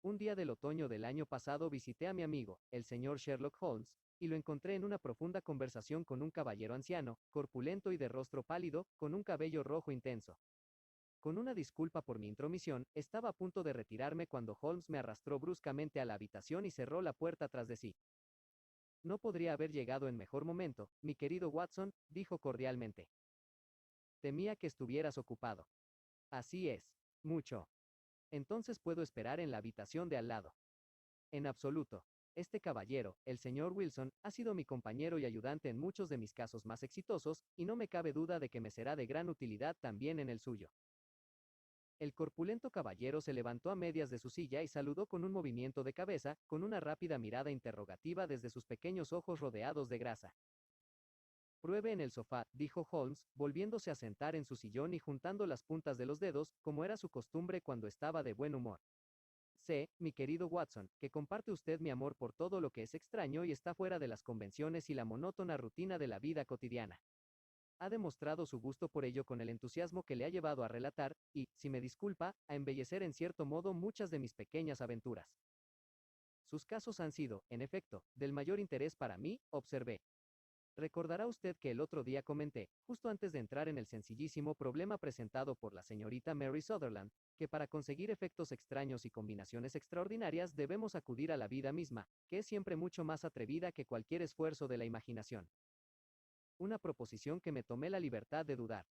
Un día del otoño del año pasado visité a mi amigo, el señor Sherlock Holmes, y lo encontré en una profunda conversación con un caballero anciano, corpulento y de rostro pálido, con un cabello rojo intenso. Con una disculpa por mi intromisión, estaba a punto de retirarme cuando Holmes me arrastró bruscamente a la habitación y cerró la puerta tras de sí. No podría haber llegado en mejor momento, mi querido Watson, dijo cordialmente. Temía que estuvieras ocupado. Así es. Mucho. Entonces puedo esperar en la habitación de al lado. En absoluto. Este caballero, el señor Wilson, ha sido mi compañero y ayudante en muchos de mis casos más exitosos, y no me cabe duda de que me será de gran utilidad también en el suyo. El corpulento caballero se levantó a medias de su silla y saludó con un movimiento de cabeza, con una rápida mirada interrogativa desde sus pequeños ojos rodeados de grasa. Pruebe en el sofá, dijo Holmes, volviéndose a sentar en su sillón y juntando las puntas de los dedos, como era su costumbre cuando estaba de buen humor. Sé, mi querido Watson, que comparte usted mi amor por todo lo que es extraño y está fuera de las convenciones y la monótona rutina de la vida cotidiana. Ha demostrado su gusto por ello con el entusiasmo que le ha llevado a relatar, y, si me disculpa, a embellecer en cierto modo muchas de mis pequeñas aventuras. Sus casos han sido, en efecto, del mayor interés para mí, observé. Recordará usted que el otro día comenté, justo antes de entrar en el sencillísimo problema presentado por la señorita Mary Sutherland, que para conseguir efectos extraños y combinaciones extraordinarias debemos acudir a la vida misma, que es siempre mucho más atrevida que cualquier esfuerzo de la imaginación. Una proposición que me tomé la libertad de dudar.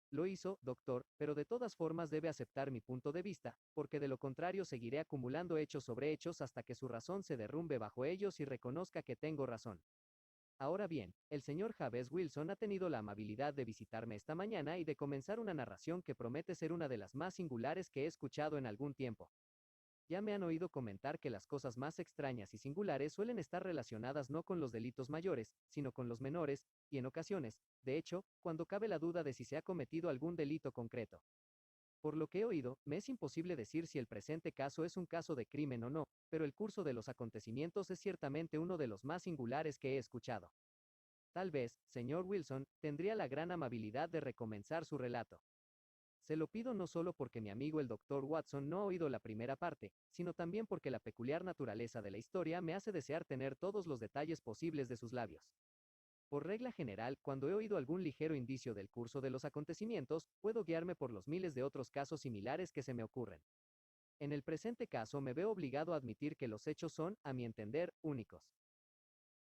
Lo hizo, doctor, pero de todas formas debe aceptar mi punto de vista, porque de lo contrario seguiré acumulando hechos sobre hechos hasta que su razón se derrumbe bajo ellos y reconozca que tengo razón. Ahora bien, el señor Jabez Wilson ha tenido la amabilidad de visitarme esta mañana y de comenzar una narración que promete ser una de las más singulares que he escuchado en algún tiempo. Ya me han oído comentar que las cosas más extrañas y singulares suelen estar relacionadas no con los delitos mayores, sino con los menores, y en ocasiones, de hecho, cuando cabe la duda de si se ha cometido algún delito concreto. Por lo que he oído, me es imposible decir si el presente caso es un caso de crimen o no, pero el curso de los acontecimientos es ciertamente uno de los más singulares que he escuchado. Tal vez, señor Wilson, tendría la gran amabilidad de recomenzar su relato. Se lo pido no solo porque mi amigo el doctor Watson no ha oído la primera parte, sino también porque la peculiar naturaleza de la historia me hace desear tener todos los detalles posibles de sus labios. Por regla general, cuando he oído algún ligero indicio del curso de los acontecimientos, puedo guiarme por los miles de otros casos similares que se me ocurren. En el presente caso me veo obligado a admitir que los hechos son, a mi entender, únicos.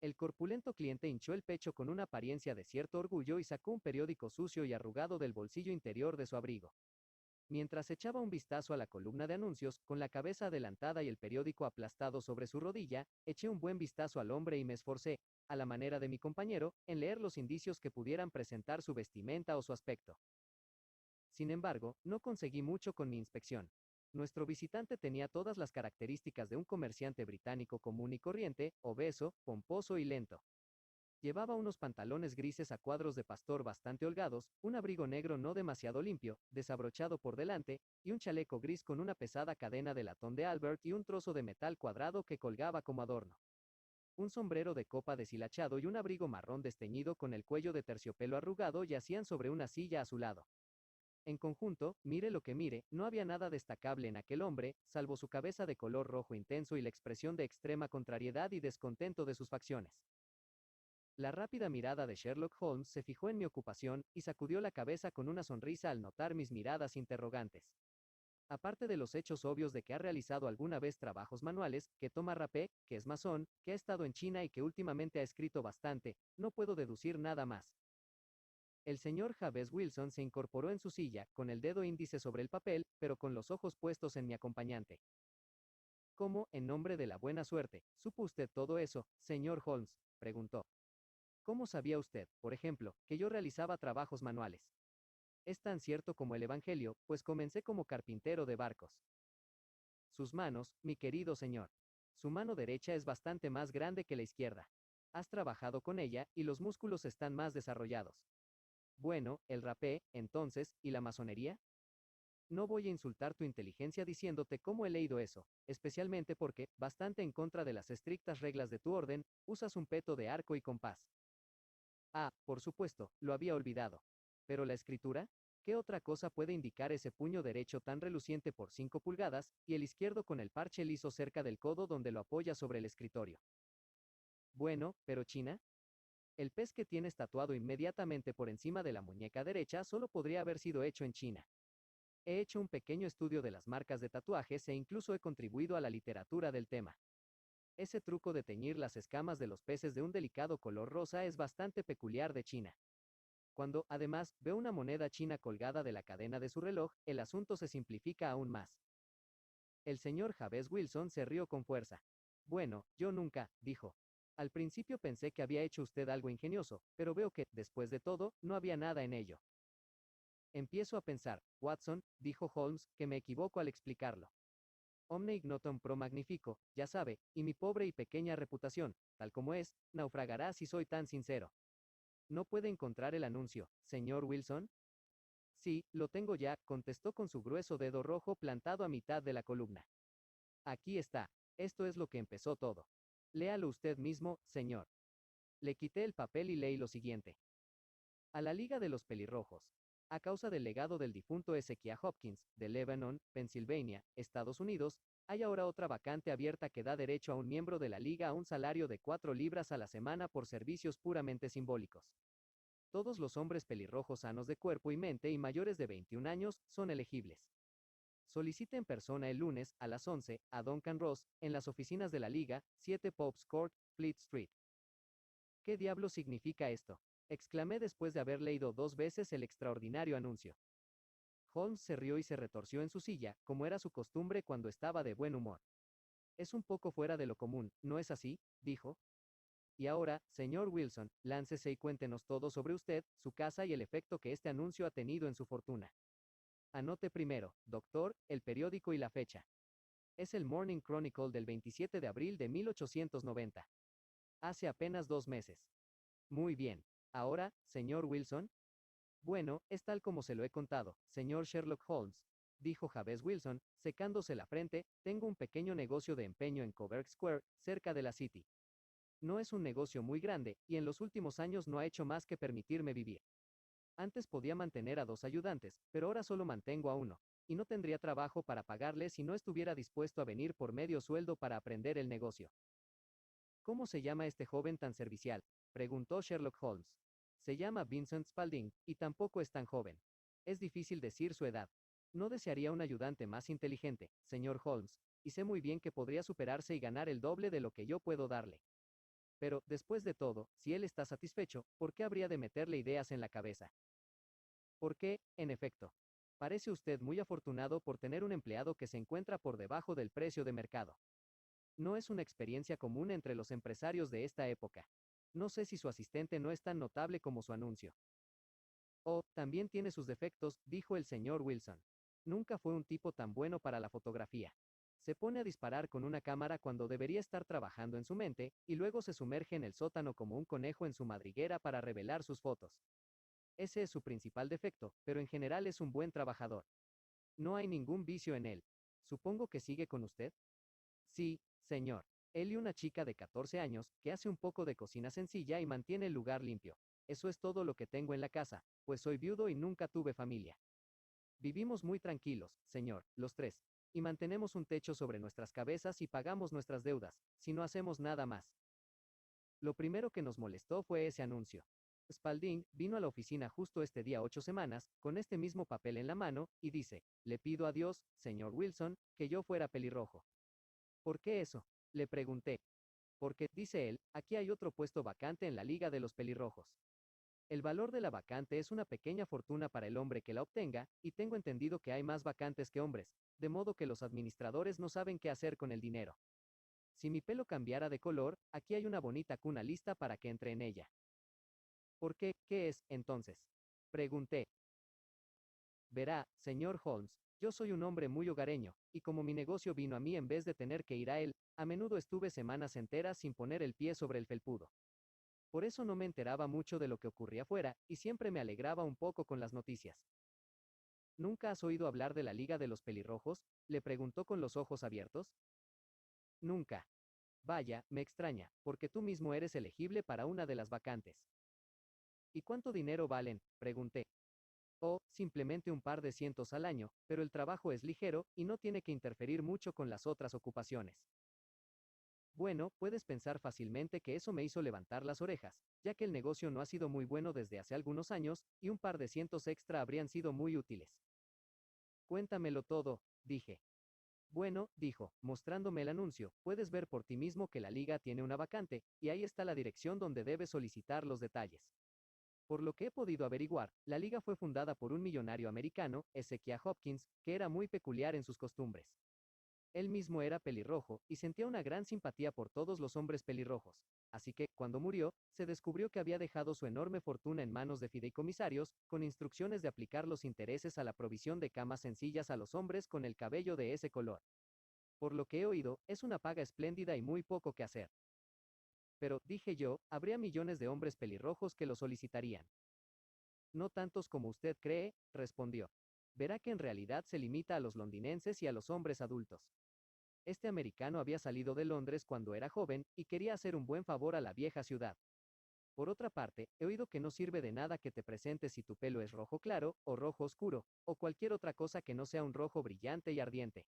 El corpulento cliente hinchó el pecho con una apariencia de cierto orgullo y sacó un periódico sucio y arrugado del bolsillo interior de su abrigo. Mientras echaba un vistazo a la columna de anuncios, con la cabeza adelantada y el periódico aplastado sobre su rodilla, eché un buen vistazo al hombre y me esforcé, a la manera de mi compañero, en leer los indicios que pudieran presentar su vestimenta o su aspecto. Sin embargo, no conseguí mucho con mi inspección. Nuestro visitante tenía todas las características de un comerciante británico común y corriente, obeso, pomposo y lento. Llevaba unos pantalones grises a cuadros de pastor bastante holgados, un abrigo negro no demasiado limpio, desabrochado por delante, y un chaleco gris con una pesada cadena de latón de Albert y un trozo de metal cuadrado que colgaba como adorno. Un sombrero de copa deshilachado y un abrigo marrón desteñido con el cuello de terciopelo arrugado yacían sobre una silla a su lado. En conjunto, mire lo que mire, no había nada destacable en aquel hombre, salvo su cabeza de color rojo intenso y la expresión de extrema contrariedad y descontento de sus facciones. La rápida mirada de Sherlock Holmes se fijó en mi ocupación y sacudió la cabeza con una sonrisa al notar mis miradas interrogantes. Aparte de los hechos obvios de que ha realizado alguna vez trabajos manuales, que toma rapé, que es masón, que ha estado en China y que últimamente ha escrito bastante, no puedo deducir nada más. El señor Jabez Wilson se incorporó en su silla, con el dedo índice sobre el papel, pero con los ojos puestos en mi acompañante. ¿Cómo, en nombre de la buena suerte, supo usted todo eso, señor Holmes? Preguntó. ¿Cómo sabía usted, por ejemplo, que yo realizaba trabajos manuales? Es tan cierto como el Evangelio, pues comencé como carpintero de barcos. Sus manos, mi querido señor. Su mano derecha es bastante más grande que la izquierda. Has trabajado con ella, y los músculos están más desarrollados. Bueno, el rapé, entonces, ¿y la masonería? No voy a insultar tu inteligencia diciéndote cómo he leído eso, especialmente porque, bastante en contra de las estrictas reglas de tu orden, usas un peto de arco y compás. Ah, por supuesto, lo había olvidado. ¿Pero la escritura? ¿Qué otra cosa puede indicar ese puño derecho tan reluciente por 5 pulgadas, y el izquierdo con el parche liso cerca del codo donde lo apoya sobre el escritorio? Bueno, pero China, el pez que tienes tatuado inmediatamente por encima de la muñeca derecha solo podría haber sido hecho en China. He hecho un pequeño estudio de las marcas de tatuajes e incluso he contribuido a la literatura del tema. Ese truco de teñir las escamas de los peces de un delicado color rosa es bastante peculiar de China. Cuando, además, veo una moneda china colgada de la cadena de su reloj, el asunto se simplifica aún más. El señor Jabez Wilson se rió con fuerza. Bueno, yo nunca, dijo. Al principio pensé que había hecho usted algo ingenioso, pero veo que, después de todo, no había nada en ello. Empiezo a pensar, Watson, dijo Holmes, que me equivoco al explicarlo. Omne ignotum pro magnifico, ya sabe, y mi pobre y pequeña reputación, tal como es, naufragará si soy tan sincero. ¿No puede encontrar el anuncio, señor Wilson? Sí, lo tengo ya, contestó con su grueso dedo rojo plantado a mitad de la columna. Aquí está, esto es lo que empezó todo. Léalo usted mismo, señor. Le quité el papel y leí lo siguiente. A la Liga de los Pelirrojos. A causa del legado del difunto Ezequiah Hopkins, de Lebanon, Pensilvania, Estados Unidos, hay ahora otra vacante abierta que da derecho a un miembro de la Liga a un salario de 4 libras a la semana por servicios puramente simbólicos. Todos los hombres pelirrojos sanos de cuerpo y mente y mayores de 21 años son elegibles. Solicite en persona el lunes, a las 11, a Duncan Ross, en las oficinas de la Liga, 7 Pope's Court, Fleet Street. ¿Qué diablo significa esto? Exclamé después de haber leído 2 veces el extraordinario anuncio. Holmes se rió y se retorció en su silla, como era su costumbre cuando estaba de buen humor. Es un poco fuera de lo común, ¿no es así?, dijo. Y ahora, señor Wilson, láncese y cuéntenos todo sobre usted, su casa y el efecto que este anuncio ha tenido en su fortuna. Anote primero, doctor, el periódico y la fecha. Es el Morning Chronicle del 27 de abril de 1890. Hace apenas 2 meses. Muy bien. Ahora, señor Wilson. Bueno, es tal como se lo he contado, señor Sherlock Holmes, dijo Jabez Wilson, secándose la frente, tengo un pequeño negocio de empeño en Coburg Square, cerca de la City. No es un negocio muy grande, y en los últimos años no ha hecho más que permitirme vivir. Antes podía mantener a 2 ayudantes, pero ahora solo mantengo a uno, y no tendría trabajo para pagarle si no estuviera dispuesto a venir por medio sueldo para aprender el negocio. ¿Cómo se llama este joven tan servicial?, preguntó Sherlock Holmes. Se llama Vincent Spalding, y tampoco es tan joven. Es difícil decir su edad. No desearía un ayudante más inteligente, señor Holmes, y sé muy bien que podría superarse y ganar el doble de lo que yo puedo darle. Pero, después de todo, si él está satisfecho, ¿por qué habría de meterle ideas en la cabeza? Porque, en efecto, parece usted muy afortunado por tener un empleado que se encuentra por debajo del precio de mercado. No es una experiencia común entre los empresarios de esta época. No sé si su asistente no es tan notable como su anuncio. Oh, también tiene sus defectos, dijo el señor Wilson. Nunca fue un tipo tan bueno para la fotografía. Se pone a disparar con una cámara cuando debería estar trabajando en su mente, y luego se sumerge en el sótano como un conejo en su madriguera para revelar sus fotos. Ese es su principal defecto, pero en general es un buen trabajador. No hay ningún vicio en él. Supongo que sigue con usted. Sí, señor. Él y una chica de 14 años, que hace un poco de cocina sencilla y mantiene el lugar limpio. Eso es todo lo que tengo en la casa, pues soy viudo y nunca tuve familia. Vivimos muy tranquilos, señor, los 3. Y mantenemos un techo sobre nuestras cabezas y pagamos nuestras deudas, si no hacemos nada más. Lo primero que nos molestó fue ese anuncio. Spalding vino a la oficina justo este día 8 semanas, con este mismo papel en la mano, y dice, le pido a Dios, señor Wilson, que yo fuera pelirrojo. ¿Por qué eso?, le pregunté. Porque, dice él, aquí hay otro puesto vacante en la Liga de los Pelirrojos. El valor de la vacante es una pequeña fortuna para el hombre que la obtenga, y tengo entendido que hay más vacantes que hombres, de modo que los administradores no saben qué hacer con el dinero. Si mi pelo cambiara de color, aquí hay una bonita cuna lista para que entre en ella. ¿Por qué? ¿Qué es, entonces?, pregunté. Verá, señor Holmes, yo soy un hombre muy hogareño, y como mi negocio vino a mí en vez de tener que ir a él, a menudo estuve semanas enteras sin poner el pie sobre el felpudo. Por eso no me enteraba mucho de lo que ocurría fuera, y siempre me alegraba un poco con las noticias. ¿Nunca has oído hablar de la Liga de los Pelirrojos?, le preguntó con los ojos abiertos. Nunca. Vaya, me extraña, porque tú mismo eres elegible para una de las vacantes. ¿Y cuánto dinero valen?, pregunté. O, simplemente un par de cientos al año, pero el trabajo es ligero, y no tiene que interferir mucho con las otras ocupaciones. Bueno, puedes pensar fácilmente que eso me hizo levantar las orejas, ya que el negocio no ha sido muy bueno desde hace algunos años, y un par de cientos extra habrían sido muy útiles. Cuéntamelo todo, dije. Bueno, dijo, mostrándome el anuncio, puedes ver por ti mismo que la liga tiene una vacante, y ahí está la dirección donde debes solicitar los detalles. Por lo que he podido averiguar, la liga fue fundada por un millonario americano, Ezekiah Hopkins, que era muy peculiar en sus costumbres. Él mismo era pelirrojo, y sentía una gran simpatía por todos los hombres pelirrojos. Así que, cuando murió, se descubrió que había dejado su enorme fortuna en manos de fideicomisarios, con instrucciones de aplicar los intereses a la provisión de camas sencillas a los hombres con el cabello de ese color. Por lo que he oído, es una paga espléndida y muy poco que hacer. Pero, dije yo, habría millones de hombres pelirrojos que lo solicitarían. No tantos como usted cree, respondió. Verá que en realidad se limita a los londinenses y a los hombres adultos. Este americano había salido de Londres cuando era joven, y quería hacer un buen favor a la vieja ciudad. Por otra parte, he oído que no sirve de nada que te presentes si tu pelo es rojo claro, o rojo oscuro, o cualquier otra cosa que no sea un rojo brillante y ardiente.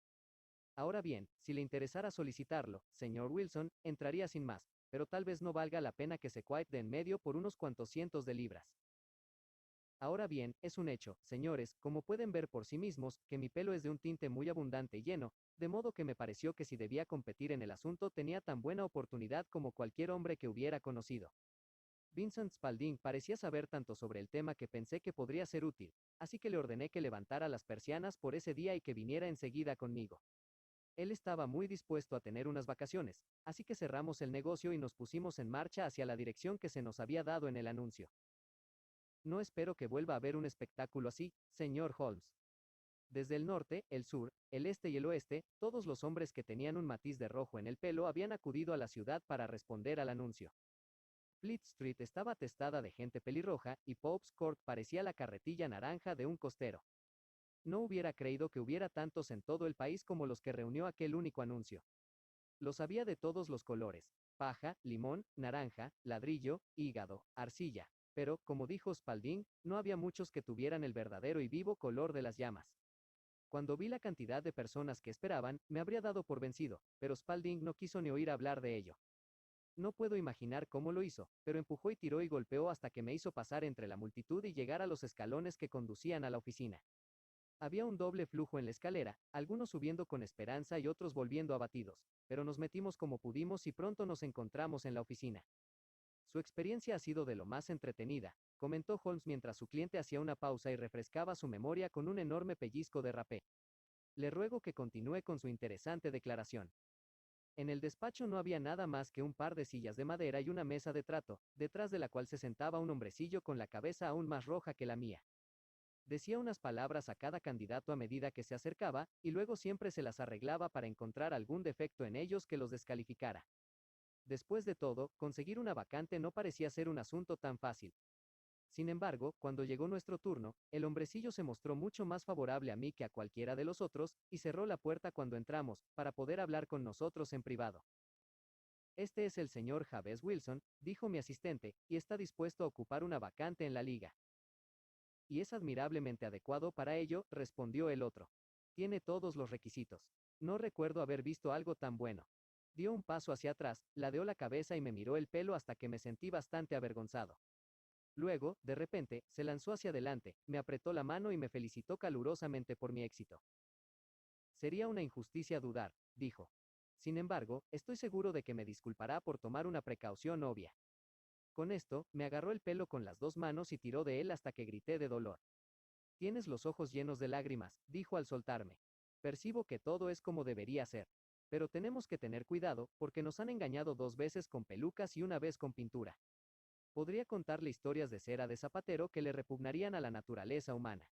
Ahora bien, si le interesara solicitarlo, señor Wilson, entraría sin más, pero tal vez no valga la pena que se quite de en medio por unos cuantos cientos de libras. Ahora bien, es un hecho, señores, como pueden ver por sí mismos, que mi pelo es de un tinte muy abundante y lleno, de modo que me pareció que si debía competir en el asunto tenía tan buena oportunidad como cualquier hombre que hubiera conocido. Vincent Spalding parecía saber tanto sobre el tema que pensé que podría ser útil, así que le ordené que levantara las persianas por ese día y que viniera enseguida conmigo. Él estaba muy dispuesto a tener unas vacaciones, así que cerramos el negocio y nos pusimos en marcha hacia la dirección que se nos había dado en el anuncio. No espero que vuelva a ver un espectáculo así, señor Holmes. Desde el norte, el sur, el este y el oeste, todos los hombres que tenían un matiz de rojo en el pelo habían acudido a la ciudad para responder al anuncio. Fleet Street estaba atestada de gente pelirroja, y Pope's Court parecía la carretilla naranja de un costero. No hubiera creído que hubiera tantos en todo el país como los que reunió aquel único anuncio. Los había de todos los colores: paja, limón, naranja, ladrillo, hígado, arcilla. Pero, como dijo Spalding, no había muchos que tuvieran el verdadero y vivo color de las llamas. Cuando vi la cantidad de personas que esperaban, me habría dado por vencido, pero Spalding no quiso ni oír hablar de ello. No puedo imaginar cómo lo hizo, pero empujó y tiró y golpeó hasta que me hizo pasar entre la multitud y llegar a los escalones que conducían a la oficina. Había un doble flujo en la escalera, algunos subiendo con esperanza y otros volviendo abatidos, pero nos metimos como pudimos y pronto nos encontramos en la oficina. Su experiencia ha sido de lo más entretenida, comentó Holmes mientras su cliente hacía una pausa y refrescaba su memoria con un enorme pellizco de rapé. Le ruego que continúe con su interesante declaración. En el despacho no había nada más que un par de sillas de madera y una mesa de trato, detrás de la cual se sentaba un hombrecillo con la cabeza aún más roja que la mía. Decía unas palabras a cada candidato a medida que se acercaba, y luego siempre se las arreglaba para encontrar algún defecto en ellos que los descalificara. Después de todo, conseguir una vacante no parecía ser un asunto tan fácil. Sin embargo, cuando llegó nuestro turno, el hombrecillo se mostró mucho más favorable a mí que a cualquiera de los otros, y cerró la puerta cuando entramos, para poder hablar con nosotros en privado. Este es el señor Jabez Wilson, dijo mi asistente, y está dispuesto a ocupar una vacante en la liga. Y es admirablemente adecuado para ello, respondió el otro. Tiene todos los requisitos. No recuerdo haber visto algo tan bueno. Dio un paso hacia atrás, ladeó la cabeza y me miró el pelo hasta que me sentí bastante avergonzado. Luego, de repente, se lanzó hacia adelante, me apretó la mano y me felicitó calurosamente por mi éxito. Sería una injusticia dudar, dijo. Sin embargo, estoy seguro de que me disculpará por tomar una precaución obvia. Con esto, me agarró el pelo con las dos manos y tiró de él hasta que grité de dolor. Tienes los ojos llenos de lágrimas, dijo al soltarme. Percibo que todo es como debería ser. Pero tenemos que tener cuidado, porque nos han engañado 2 veces con pelucas y una vez con pintura. Podría contarle historias de cera de zapatero que le repugnarían a la naturaleza humana.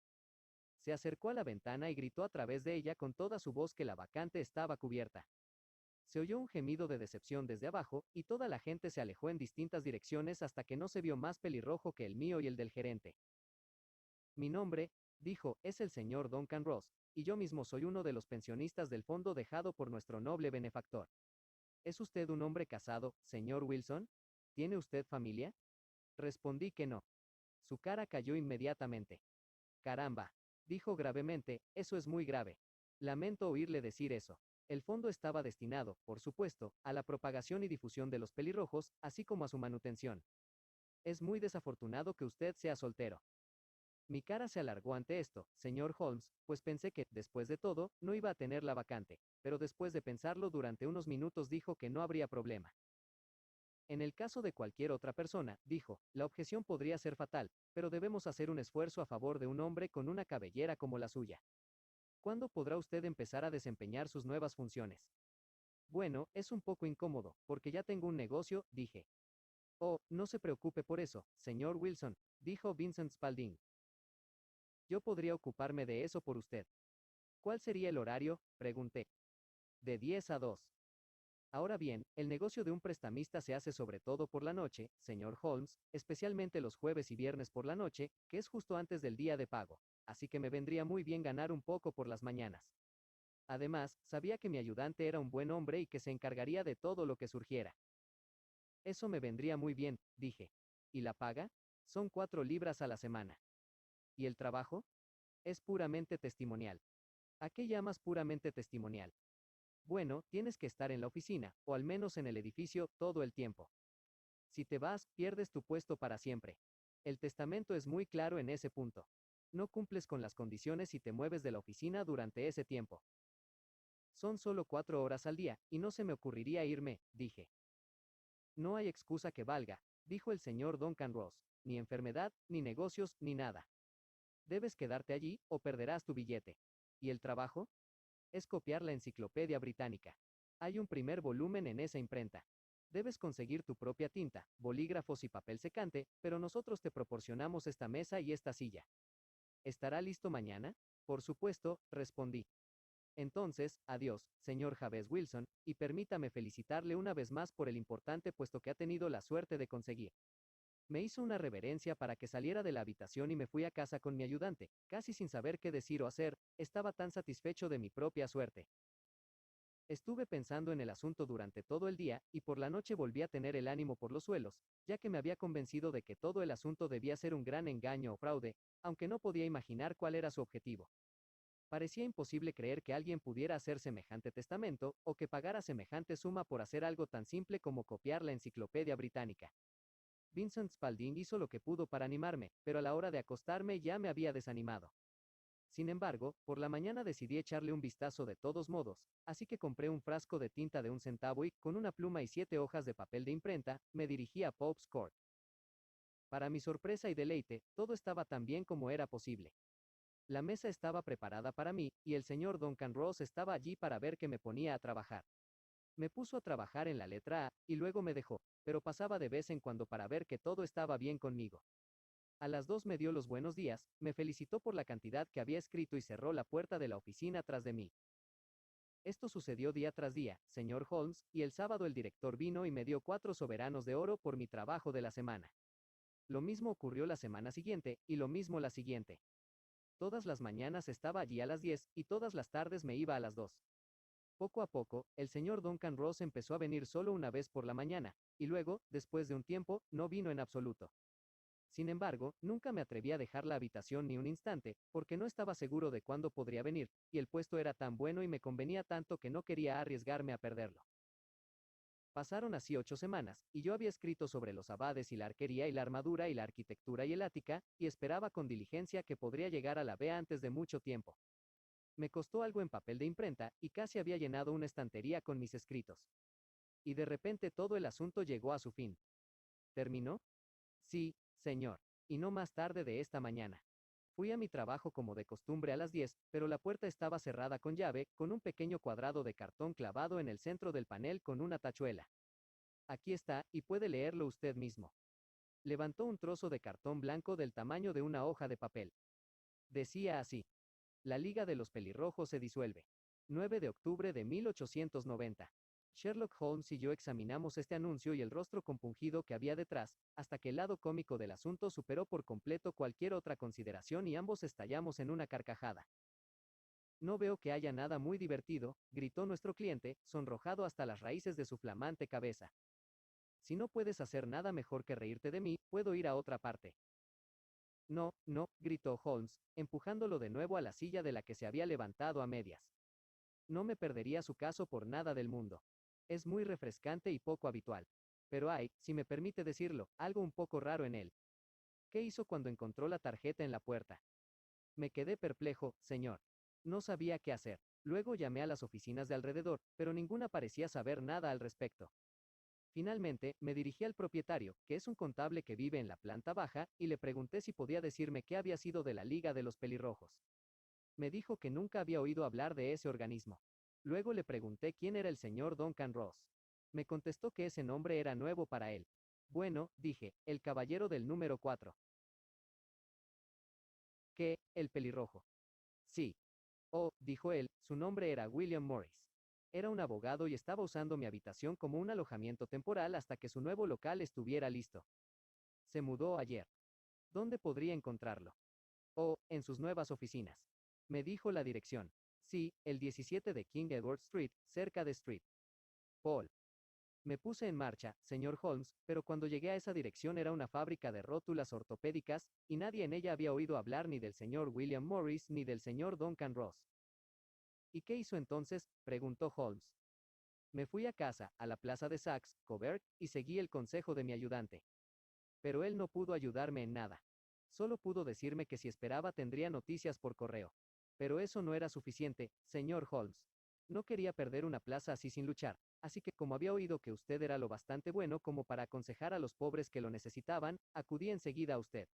Se acercó a la ventana y gritó a través de ella con toda su voz que la vacante estaba cubierta. Se oyó un gemido de decepción desde abajo, y toda la gente se alejó en distintas direcciones hasta que no se vio más pelirrojo que el mío y el del gerente. Mi nombre, dijo, es el señor Duncan Ross, y yo mismo soy uno de los pensionistas del fondo dejado por nuestro noble benefactor. ¿Es usted un hombre casado, señor Wilson? ¿Tiene usted familia? Respondí que no. Su cara cayó inmediatamente. Caramba, dijo gravemente, eso es muy grave. Lamento oírle decir eso. El fondo estaba destinado, por supuesto, a la propagación y difusión de los pelirrojos, así como a su manutención. Es muy desafortunado que usted sea soltero. Mi cara se alargó ante esto, señor Holmes, pues pensé que, después de todo, no iba a tener la vacante, pero después de pensarlo durante unos minutos dijo que no habría problema. En el caso de cualquier otra persona, dijo, la objeción podría ser fatal, pero debemos hacer un esfuerzo a favor de un hombre con una cabellera como la suya. ¿Cuándo podrá usted empezar a desempeñar sus nuevas funciones? Bueno, es un poco incómodo, porque ya tengo un negocio, dije. Oh, no se preocupe por eso, señor Wilson, dijo Vincent Spalding. Yo podría ocuparme de eso por usted. ¿Cuál sería el horario? Pregunté. De 10 a 2. Ahora bien, el negocio de un prestamista se hace sobre todo por la noche, señor Holmes, especialmente los jueves y viernes por la noche, que es justo antes del día de pago, así que me vendría muy bien ganar un poco por las mañanas. Además, sabía que mi ayudante era un buen hombre y que se encargaría de todo lo que surgiera. Eso me vendría muy bien, dije. ¿Y la paga? Son 4 libras a la semana. ¿Y el trabajo? Es puramente testimonial. ¿A qué llamas puramente testimonial? Bueno, tienes que estar en la oficina, o al menos en el edificio, todo el tiempo. Si te vas, pierdes tu puesto para siempre. El testamento es muy claro en ese punto. No cumples con las condiciones y te mueves de la oficina durante ese tiempo. Son solo 4 horas al día, y no se me ocurriría irme, dije. No hay excusa que valga, dijo el señor Duncan Ross, ni enfermedad, ni negocios, ni nada. Debes quedarte allí, o perderás tu billete. ¿Y el trabajo? Es copiar la Enciclopedia Británica. Hay un primer volumen en esa imprenta. Debes conseguir tu propia tinta, bolígrafos y papel secante, pero nosotros te proporcionamos esta mesa y esta silla. ¿Estará listo mañana? Por supuesto, respondí. Entonces, adiós, señor Jabez Wilson, y permítame felicitarle una vez más por el importante puesto que ha tenido la suerte de conseguir. Me hizo una reverencia para que saliera de la habitación y me fui a casa con mi ayudante, casi sin saber qué decir o hacer, estaba tan satisfecho de mi propia suerte. Estuve pensando en el asunto durante todo el día, y por la noche volví a tener el ánimo por los suelos, ya que me había convencido de que todo el asunto debía ser un gran engaño o fraude, aunque no podía imaginar cuál era su objetivo. Parecía imposible creer que alguien pudiera hacer semejante testamento, o que pagara semejante suma por hacer algo tan simple como copiar la Enciclopedia Británica. Vincent Spalding hizo lo que pudo para animarme, pero a la hora de acostarme ya me había desanimado. Sin embargo, por la mañana decidí echarle un vistazo de todos modos, así que compré un frasco de tinta de 1 centavo y, con una pluma y 7 hojas de papel de imprenta, me dirigí a Pope's Court. Para mi sorpresa y deleite, todo estaba tan bien como era posible. La mesa estaba preparada para mí, y el señor Duncan Ross estaba allí para ver que me ponía a trabajar. Me puso a trabajar en la letra A, y luego me dejó, pero pasaba de vez en cuando para ver que todo estaba bien conmigo. A las 2 me dio los buenos días, me felicitó por la cantidad que había escrito y cerró la puerta de la oficina tras de mí. Esto sucedió día tras día, señor Holmes, y el sábado el director vino y me dio 4 soberanos de oro por mi trabajo de la semana. Lo mismo ocurrió la semana siguiente, y lo mismo la siguiente. Todas las mañanas estaba allí a las 10, y todas las tardes me iba a las 2. Poco a poco, el señor Duncan Ross empezó a venir solo una vez por la mañana, y luego, después de un tiempo, no vino en absoluto. Sin embargo, nunca me atreví a dejar la habitación ni un instante, porque no estaba seguro de cuándo podría venir, y el puesto era tan bueno y me convenía tanto que no quería arriesgarme a perderlo. Pasaron así 8 semanas, y yo había escrito sobre los abades y la arquería y la armadura y la arquitectura y el ática, y esperaba con diligencia que podría llegar a la vea antes de mucho tiempo. Me costó algo en papel de imprenta, y casi había llenado una estantería con mis escritos. Y de repente todo el asunto llegó a su fin. ¿Terminó? Sí, señor. Y no más tarde de esta mañana. Fui a mi trabajo como de costumbre a las 10, pero la puerta estaba cerrada con llave, con un pequeño cuadrado de cartón clavado en el centro del panel con una tachuela. Aquí está, y puede leerlo usted mismo. Levantó un trozo de cartón blanco del tamaño de una hoja de papel. Decía así: La Liga de los Pelirrojos se disuelve. 9 de octubre de 1890. Sherlock Holmes y yo examinamos este anuncio y el rostro compungido que había detrás, hasta que el lado cómico del asunto superó por completo cualquier otra consideración y ambos estallamos en una carcajada. No veo que haya nada muy divertido, gritó nuestro cliente, sonrojado hasta las raíces de su flamante cabeza. Si no puedes hacer nada mejor que reírte de mí, puedo ir a otra parte. No, no, gritó Holmes, empujándolo de nuevo a la silla de la que se había levantado a medias. No me perdería su caso por nada del mundo. Es muy refrescante y poco habitual. Pero hay, si me permite decirlo, algo un poco raro en él. ¿Qué hizo cuando encontró la tarjeta en la puerta? Me quedé perplejo, señor. No sabía qué hacer. Luego llamé a las oficinas de alrededor, pero ninguna parecía saber nada al respecto. Finalmente, me dirigí al propietario, que es un contable que vive en la planta baja, y le pregunté si podía decirme qué había sido de la Liga de los Pelirrojos. Me dijo que nunca había oído hablar de ese organismo. Luego le pregunté quién era el señor Duncan Ross. Me contestó que ese nombre era nuevo para él. Bueno, dije, el caballero del número 4. ¿Qué? El pelirrojo. Sí. Oh, dijo él, su nombre era William Morris. Era un abogado y estaba usando mi habitación como un alojamiento temporal hasta que su nuevo local estuviera listo. Se mudó ayer. ¿Dónde podría encontrarlo? Oh, en sus nuevas oficinas. Me dijo la dirección. Sí, el 17 de King Edward Street, cerca de Street. Paul. Me puse en marcha, señor Holmes, pero cuando llegué a esa dirección era una fábrica de rótulas ortopédicas, y nadie en ella había oído hablar ni del señor William Morris ni del señor Duncan Ross. ¿Y qué hizo entonces? Preguntó Holmes. Me fui a casa, a la plaza de Saxe, Coburg, y seguí el consejo de mi ayudante. Pero él no pudo ayudarme en nada. Solo pudo decirme que si esperaba tendría noticias por correo. Pero eso no era suficiente, señor Holmes. No quería perder una plaza así sin luchar, así que como había oído que usted era lo bastante bueno como para aconsejar a los pobres que lo necesitaban, acudí enseguida a usted.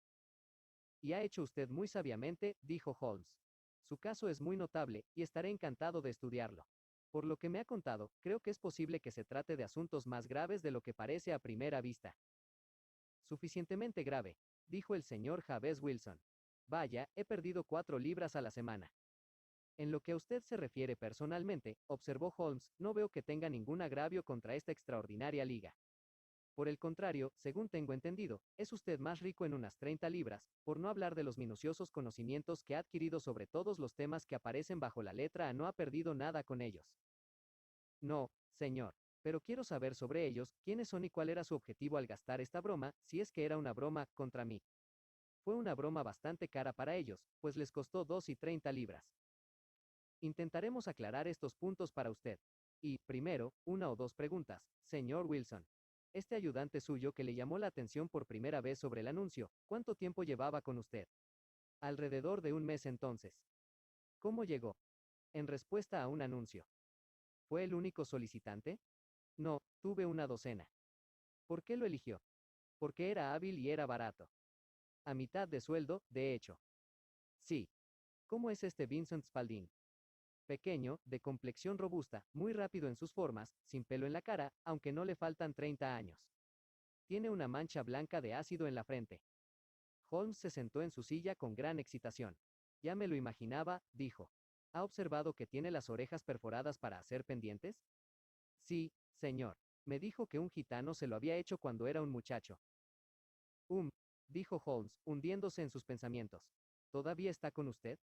Y ha hecho usted muy sabiamente, dijo Holmes. Su caso es muy notable, y estaré encantado de estudiarlo. Por lo que me ha contado, creo que es posible que se trate de asuntos más graves de lo que parece a primera vista. Suficientemente grave, dijo el señor Jabez Wilson. Vaya, he perdido 4 libras a la semana. En lo que a usted se refiere personalmente, observó Holmes, no veo que tenga ningún agravio contra esta extraordinaria liga. Por el contrario, según tengo entendido, es usted más rico en unas 30 libras, por no hablar de los minuciosos conocimientos que ha adquirido sobre todos los temas que aparecen bajo la letra A. No ha perdido nada con ellos. No, señor. Pero quiero saber sobre ellos, quiénes son y cuál era su objetivo al gastar esta broma, si es que era una broma, contra mí. Fue una broma bastante cara para ellos, pues les costó 2 y 30 libras. Intentaremos aclarar estos puntos para usted. Y, primero, una o dos preguntas, señor Wilson. Este ayudante suyo que le llamó la atención por primera vez sobre el anuncio, ¿cuánto tiempo llevaba con usted? Alrededor de un mes entonces. ¿Cómo llegó? En respuesta a un anuncio. ¿Fue el único solicitante? No, tuve una docena. ¿Por qué lo eligió? Porque era hábil y era barato. A mitad de sueldo, de hecho. Sí. ¿Cómo es este Vincent Spalding? Pequeño, de complexión robusta, muy rápido en sus formas, sin pelo en la cara, aunque no le faltan 30 años. Tiene una mancha blanca de ácido en la frente. Holmes se sentó en su silla con gran excitación. Ya me lo imaginaba, dijo. ¿Ha observado que tiene las orejas perforadas para hacer pendientes? Sí, señor. Me dijo que un gitano se lo había hecho cuando era un muchacho. Dijo Holmes, hundiéndose en sus pensamientos. ¿Todavía está con usted?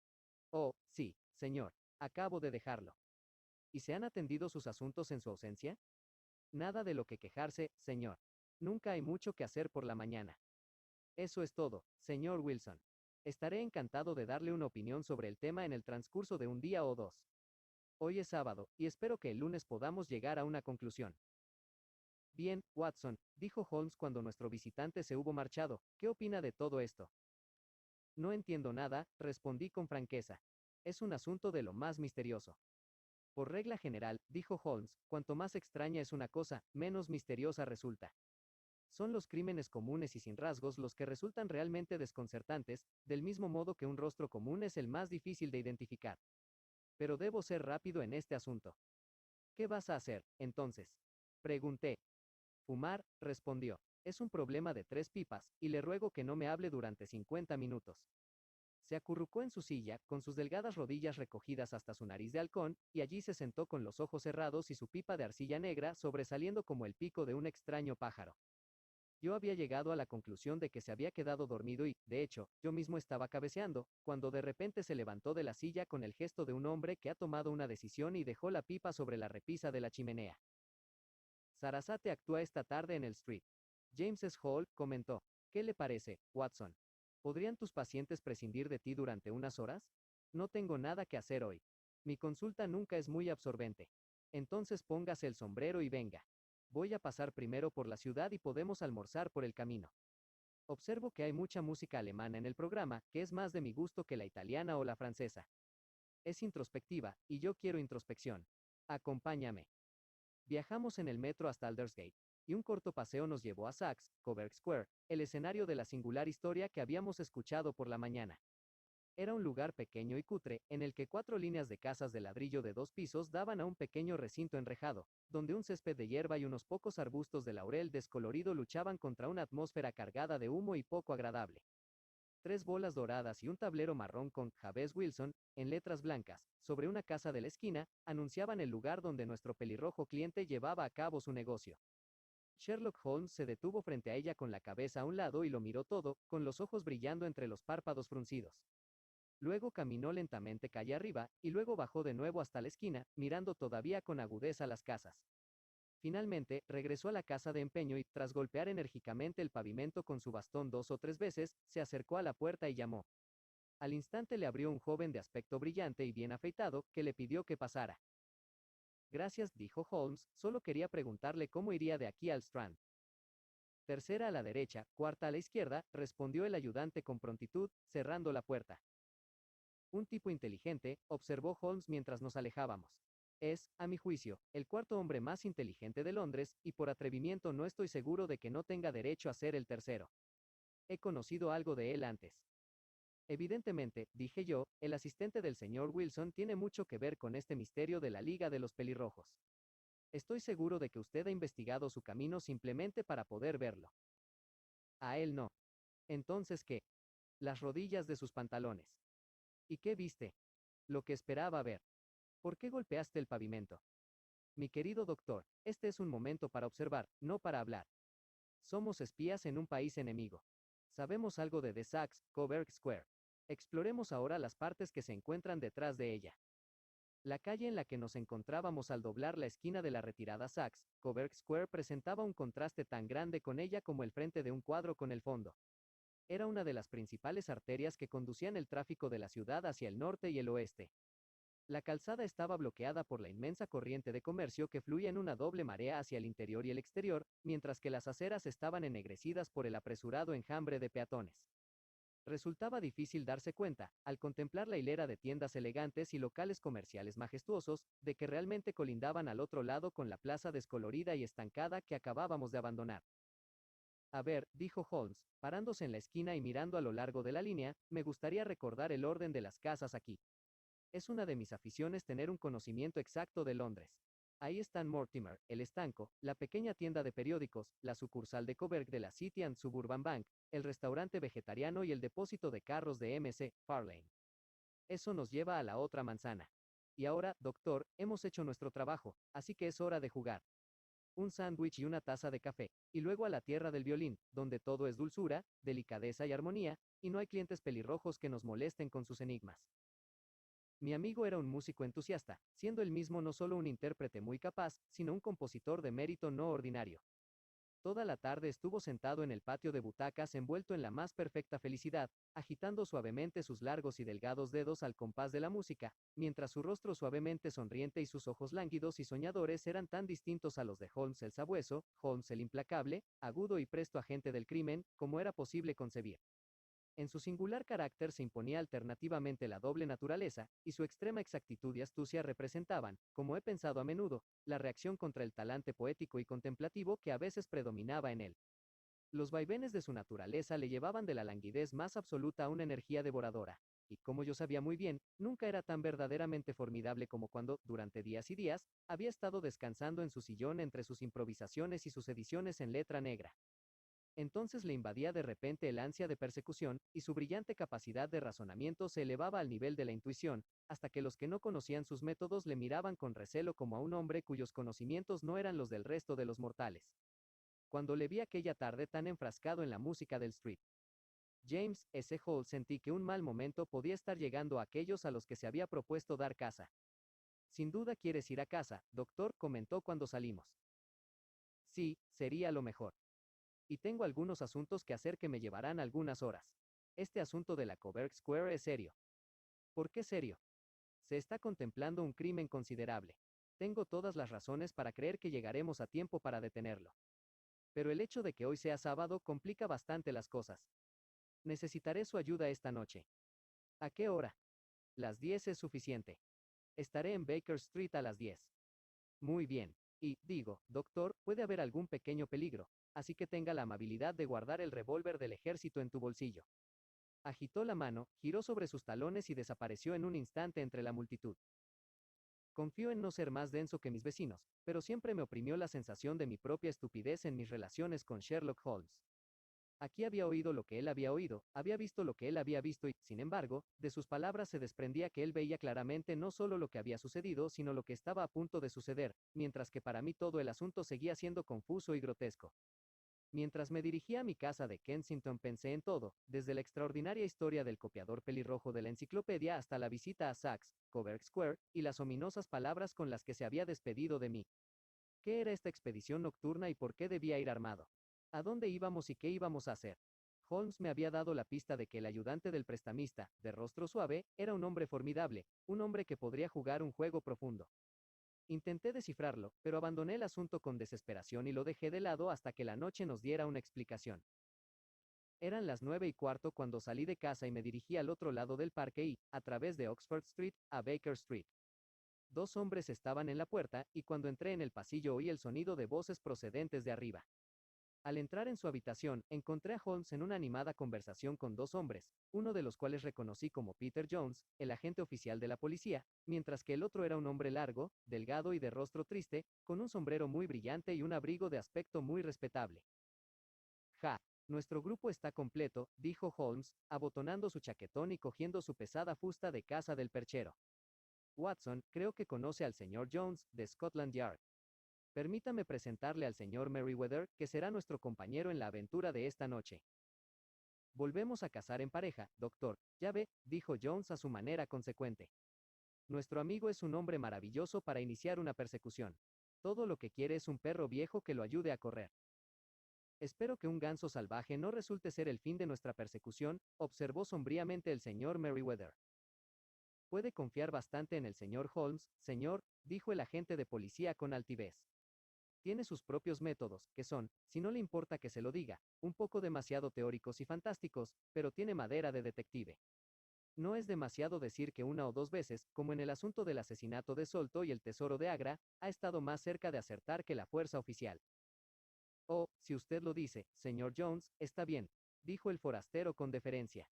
Oh, sí, señor. Acabo de dejarlo. ¿Y se han atendido sus asuntos en su ausencia? Nada de lo que quejarse, señor. Nunca hay mucho que hacer por la mañana. Eso es todo, señor Wilson. Estaré encantado de darle una opinión sobre el tema en el transcurso de un día o dos. Hoy es sábado, y espero que el lunes podamos llegar a una conclusión. Bien, Watson, dijo Holmes cuando nuestro visitante se hubo marchado, ¿qué opina de todo esto? No entiendo nada, respondí con franqueza. Es un asunto de lo más misterioso. Por regla general, dijo Holmes, cuanto más extraña es una cosa, menos misteriosa resulta. Son los crímenes comunes y sin rasgos los que resultan realmente desconcertantes, del mismo modo que un rostro común es el más difícil de identificar. Pero debo ser rápido en este asunto. ¿Qué vas a hacer, entonces? Pregunté. Fumar, respondió. Es un problema de 3 pipas, y le ruego que no me hable durante 50 minutos. Se acurrucó en su silla, con sus delgadas rodillas recogidas hasta su nariz de halcón, y allí se sentó con los ojos cerrados y su pipa de arcilla negra sobresaliendo como el pico de un extraño pájaro. Yo había llegado a la conclusión de que se había quedado dormido y, de hecho, yo mismo estaba cabeceando, cuando de repente se levantó de la silla con el gesto de un hombre que ha tomado una decisión y dejó la pipa sobre la repisa de la chimenea. Sarasate actúa esta tarde en el Street. James's Hall, comentó. ¿Qué le parece, Watson? ¿Podrían tus pacientes prescindir de ti durante unas horas? No tengo nada que hacer hoy. Mi consulta nunca es muy absorbente. Entonces póngase el sombrero y venga. Voy a pasar primero por la ciudad y podemos almorzar por el camino. Observo que hay mucha música alemana en el programa, que es más de mi gusto que la italiana o la francesa. Es introspectiva, y yo quiero introspección. Acompáñame. Viajamos en el metro hasta Aldersgate, y un corto paseo nos llevó a Saks, Coburg Square, el escenario de la singular historia que habíamos escuchado por la mañana. Era un lugar pequeño y cutre, en el que 4 líneas de casas de ladrillo de 2 pisos daban a un pequeño recinto enrejado, donde un césped de hierba y unos pocos arbustos de laurel descolorido luchaban contra una atmósfera cargada de humo y poco agradable. 3 bolas doradas y un tablero marrón con Jabez Wilson, en letras blancas, sobre una casa de la esquina, anunciaban el lugar donde nuestro pelirrojo cliente llevaba a cabo su negocio. Sherlock Holmes se detuvo frente a ella con la cabeza a un lado y lo miró todo, con los ojos brillando entre los párpados fruncidos. Luego caminó lentamente calle arriba, y luego bajó de nuevo hasta la esquina, mirando todavía con agudeza las casas. Finalmente, regresó a la casa de empeño y, tras golpear enérgicamente el pavimento con su bastón 2 o 3 veces, se acercó a la puerta y llamó. Al instante le abrió un joven de aspecto brillante y bien afeitado, que le pidió que pasara. Gracias, dijo Holmes, solo quería preguntarle cómo iría de aquí al Strand. Tercera a la derecha, cuarta a la izquierda, respondió el ayudante con prontitud, cerrando la puerta. Un tipo inteligente, observó Holmes mientras nos alejábamos. Es, a mi juicio, el cuarto hombre más inteligente de Londres, y por atrevimiento no estoy seguro de que no tenga derecho a ser el tercero. He conocido algo de él antes. Evidentemente, dije yo, el asistente del señor Wilson tiene mucho que ver con este misterio de la Liga de los Pelirrojos. Estoy seguro de que usted ha investigado su camino simplemente para poder verlo. A él no. Entonces, ¿qué? Las rodillas de sus pantalones. ¿Y qué viste? Lo que esperaba ver. ¿Por qué golpeaste el pavimento? Mi querido doctor, este es un momento para observar, no para hablar. Somos espías en un país enemigo. Sabemos algo de The Saks, Coburg Square. Exploremos ahora las partes que se encuentran detrás de ella. La calle en la que nos encontrábamos al doblar la esquina de la retirada Saks, Coburg Square presentaba un contraste tan grande con ella como el frente de un cuadro con el fondo. Era una de las principales arterias que conducían el tráfico de la ciudad hacia el norte y el oeste. La calzada estaba bloqueada por la inmensa corriente de comercio que fluía en una doble marea hacia el interior y el exterior, mientras que las aceras estaban ennegrecidas por el apresurado enjambre de peatones. Resultaba difícil darse cuenta, al contemplar la hilera de tiendas elegantes y locales comerciales majestuosos, de que realmente colindaban al otro lado con la plaza descolorida y estancada que acabábamos de abandonar. A ver, dijo Holmes, parándose en la esquina y mirando a lo largo de la línea, me gustaría recordar el orden de las casas aquí. Es una de mis aficiones tener un conocimiento exacto de Londres. Ahí están Mortimer, el estanco, la pequeña tienda de periódicos, la sucursal de Coburg de la City and Suburban Bank, el restaurante vegetariano y el depósito de carros de MC, Farlane. Eso nos lleva a la otra manzana. Y ahora, doctor, hemos hecho nuestro trabajo, así que es hora de jugar. Un sándwich y una taza de café, y luego a la tierra del violín, donde todo es dulzura, delicadeza y armonía, y no hay clientes pelirrojos que nos molesten con sus enigmas. Mi amigo era un músico entusiasta, siendo él mismo no solo un intérprete muy capaz, sino un compositor de mérito no ordinario. Toda la tarde estuvo sentado en el patio de butacas envuelto en la más perfecta felicidad, agitando suavemente sus largos y delgados dedos al compás de la música, mientras su rostro suavemente sonriente y sus ojos lánguidos y soñadores eran tan distintos a los de Holmes el sabueso, Holmes el implacable, agudo y presto agente del crimen, como era posible concebir. En su singular carácter se imponía alternativamente la doble naturaleza, y su extrema exactitud y astucia representaban, como he pensado a menudo, la reacción contra el talante poético y contemplativo que a veces predominaba en él. Los vaivenes de su naturaleza le llevaban de la languidez más absoluta a una energía devoradora, y como yo sabía muy bien, nunca era tan verdaderamente formidable como cuando, durante días y días, había estado descansando en su sillón entre sus improvisaciones y sus ediciones en letra negra. Entonces le invadía de repente el ansia de persecución, y su brillante capacidad de razonamiento se elevaba al nivel de la intuición, hasta que los que no conocían sus métodos le miraban con recelo como a un hombre cuyos conocimientos no eran los del resto de los mortales. Cuando le vi aquella tarde tan enfrascado en la música del street James S. Hall, sentí que un mal momento podía estar llegando a aquellos a los que se había propuesto dar caza. Sin duda quieres ir a casa, doctor, comentó cuando salimos. Sí, sería lo mejor. Y tengo algunos asuntos que hacer que me llevarán algunas horas. Este asunto de la Coburg Square es serio. ¿Por qué serio? Se está contemplando un crimen considerable. Tengo todas las razones para creer que llegaremos a tiempo para detenerlo. Pero el hecho de que hoy sea sábado complica bastante las cosas. Necesitaré su ayuda esta noche. ¿A qué hora? Las 10 es suficiente. Estaré en Baker Street a las 10. Muy bien. Y, digo, doctor, puede haber algún pequeño peligro, así que tenga la amabilidad de guardar el revólver del ejército en tu bolsillo. Agitó la mano, giró sobre sus talones y desapareció en un instante entre la multitud. Confío en no ser más denso que mis vecinos, pero siempre me oprimió la sensación de mi propia estupidez en mis relaciones con Sherlock Holmes. Aquí había oído lo que él había oído, había visto lo que él había visto y, sin embargo, de sus palabras se desprendía que él veía claramente no solo lo que había sucedido, sino lo que estaba a punto de suceder, mientras que para mí todo el asunto seguía siendo confuso y grotesco. Mientras me dirigía a mi casa de Kensington pensé en todo, desde la extraordinaria historia del copiador pelirrojo de la enciclopedia hasta la visita a Saks, Coburg Square, y las ominosas palabras con las que se había despedido de mí. ¿Qué era esta expedición nocturna y por qué debía ir armado? ¿A dónde íbamos y qué íbamos a hacer? Holmes me había dado la pista de que el ayudante del prestamista, de rostro suave, era un hombre formidable, un hombre que podría jugar un juego profundo. Intenté descifrarlo, pero abandoné el asunto con desesperación y lo dejé de lado hasta que la noche nos diera una explicación. Eran las 9:15 cuando salí de casa y me dirigí al otro lado del parque y, a través de Oxford Street, a Baker Street. Dos hombres estaban en la puerta, y cuando entré en el pasillo oí el sonido de voces procedentes de arriba. Al entrar en su habitación, encontré a Holmes en una animada conversación con dos hombres, uno de los cuales reconocí como Peter Jones, el agente oficial de la policía, mientras que el otro era un hombre largo, delgado y de rostro triste, con un sombrero muy brillante y un abrigo de aspecto muy respetable. Ja, nuestro grupo está completo, dijo Holmes, abotonando su chaquetón y cogiendo su pesada fusta de caza del perchero. Watson, creo que conoce al señor Jones, de Scotland Yard. Permítame presentarle al señor Merriweather, que será nuestro compañero en la aventura de esta noche. Volvemos a cazar en pareja, doctor, ya ve, dijo Jones a su manera consecuente. Nuestro amigo es un hombre maravilloso para iniciar una persecución. Todo lo que quiere es un perro viejo que lo ayude a correr. Espero que un ganso salvaje no resulte ser el fin de nuestra persecución, observó sombríamente el señor Merriweather. Puede confiar bastante en el señor Holmes, señor, dijo el agente de policía con altivez. Tiene sus propios métodos, que son, si no le importa que se lo diga, un poco demasiado teóricos y fantásticos, pero tiene madera de detective. No es demasiado decir que una o dos veces, como en el asunto del asesinato de Solto y el tesoro de Agra, ha estado más cerca de acertar que la fuerza oficial. Oh, si usted lo dice, señor Jones, está bien, dijo el forastero con deferencia.